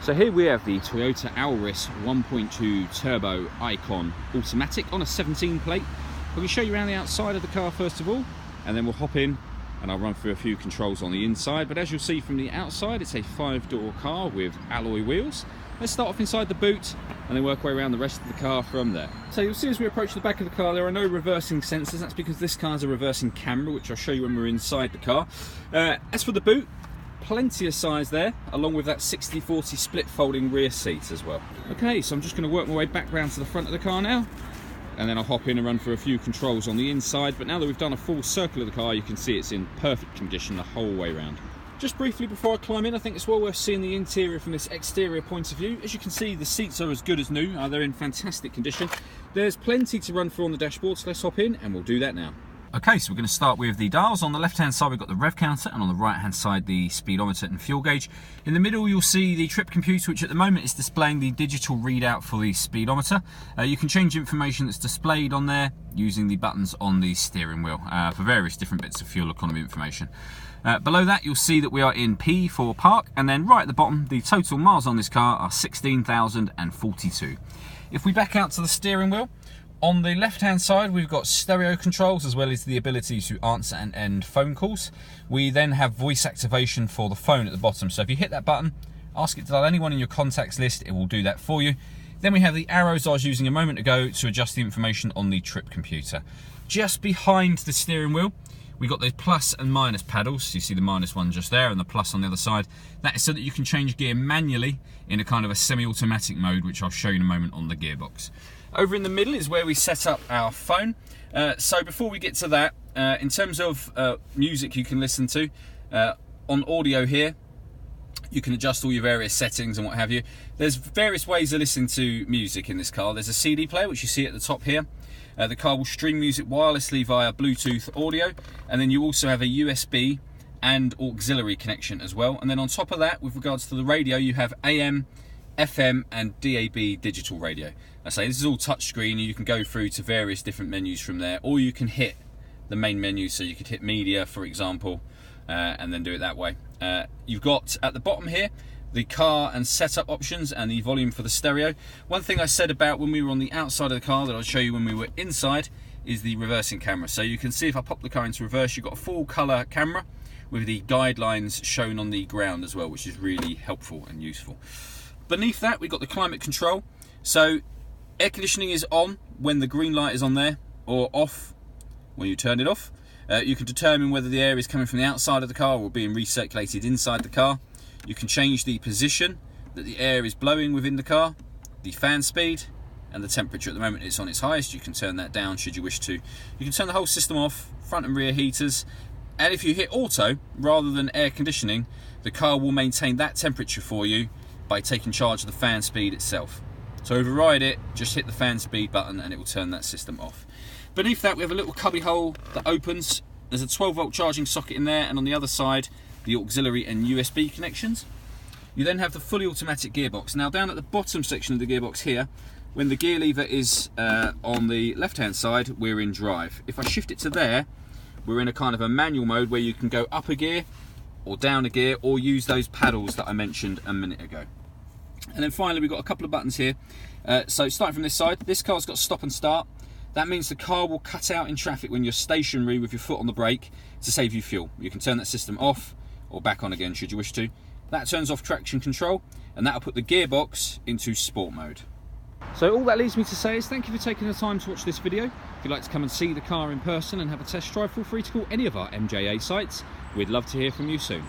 So here we have the Toyota Auris 1.2 Turbo Icon Automatic on a 17 plate. I'm going to show you around the outside of the car first of all, and then we'll hop in and I'll run through a few controls on the inside. But as you'll see from the outside, it's a 5-door car with alloy wheels. Let's start off inside the boot and then work our way around the rest of the car from there. So you'll see as we approach the back of the car, there are no reversing sensors. That's because this car has a reversing camera, which I'll show you when we're inside the car. As for the boot, plenty of size there, along with that 60/40 split folding rear seat as well. Okay, so I'm just going to work my way back round to the front of the car now, and then I'll hop in and run through a few controls on the inside. But now that we've done a full circle of the car, you can see it's in perfect condition the whole way around. Just briefly before I climb in, I think it's well worth seeing the interior from this exterior point of view. As you can see, the seats are as good as new. They're in fantastic condition. There's plenty to run through on the dashboard, so let's hop in and we'll do that now. Okay, so we're going to start with the dials. On the left-hand side, we've got the rev counter, and on the right-hand side, the speedometer and fuel gauge. In the middle, you'll see the trip computer, which at the moment is displaying the digital readout for the speedometer. You can change information that's displayed on there using the buttons on the steering wheel for various different bits of fuel economy information. Below that, you'll see that we are in P for park, and then right at the bottom, the total miles on this car are 16,042. If we back out to the steering wheel, on the left-hand side, we've got stereo controls as well as the ability to answer and end phone calls. We then have voice activation for the phone at the bottom. So if you hit that button, ask it to dial anyone in your contacts list, it will do that for you. Then we have the arrows I was using a moment ago to adjust the information on the trip computer. Just behind the steering wheel, we've got the plus and minus paddles. You see the minus one just there and the plus on the other side. That is so that you can change gear manually in a kind of a semi-automatic mode, which I'll show you in a moment on the gearbox. Over in the middle is where we set up our phone. So before we get to that, in terms of music you can listen to, on audio here, you can adjust all your various settings and what have you. There's various ways of listening to music in this car. There's a CD player, which you see at the top here. The car will stream music wirelessly via Bluetooth audio, and then you also have a USB and auxiliary connection as well. And then on top of that, with regards to the radio, you have AM, FM and DAB digital radio. I say this is all touchscreen, and you can go through to various different menus from there, or you can hit the main menu. So you could hit media, for example, and then do it that way. You've got at the bottom here the car and setup options and the volume for the stereo. One thing I said about when we were on the outside of the car that I'll show you when we were inside is the reversing camera. So you can see if I pop the car into reverse, you've got a full color camera with the guidelines shown on the ground as well, which is really helpful and useful. Beneath that, we've got the climate control. So air conditioning is on when the green light is on there, or off when you turn it off. You can determine whether the air is coming from the outside of the car or being recirculated inside the car. You can change the position that the air is blowing within the car, the fan speed, and the temperature. At the moment it's on its highest. You can turn that down should you wish to. You can turn the whole system off, front and rear heaters. And if you hit auto rather than air conditioning, the car will maintain that temperature for you by taking charge of the fan speed itself. So override it, just hit the fan speed button and it will turn that system off. Beneath that, we have a little cubby hole that opens. There's a 12-volt charging socket in there, and on the other side the auxiliary and USB connections. You then have the fully automatic gearbox. Now down at the bottom section of the gearbox here, when the gear lever is on the left hand side, we're in drive. If I shift it to there, we're in a kind of a manual mode where you can go up a gear or down a gear, or use those paddles that I mentioned a minute ago. And then finally, we've got a couple of buttons here. So starting from this side, this car's got stop and start. That means the car will cut out in traffic when you're stationary with your foot on the brake to save you fuel. You can turn that system off or back on again should you wish to. That turns off traction control, and that'll put the gearbox into sport mode. So all that leaves me to say is thank you for taking the time to watch this video. If you'd like to come and see the car in person and have a test drive, feel free to call any of our MJA sites. We'd love to hear from you soon.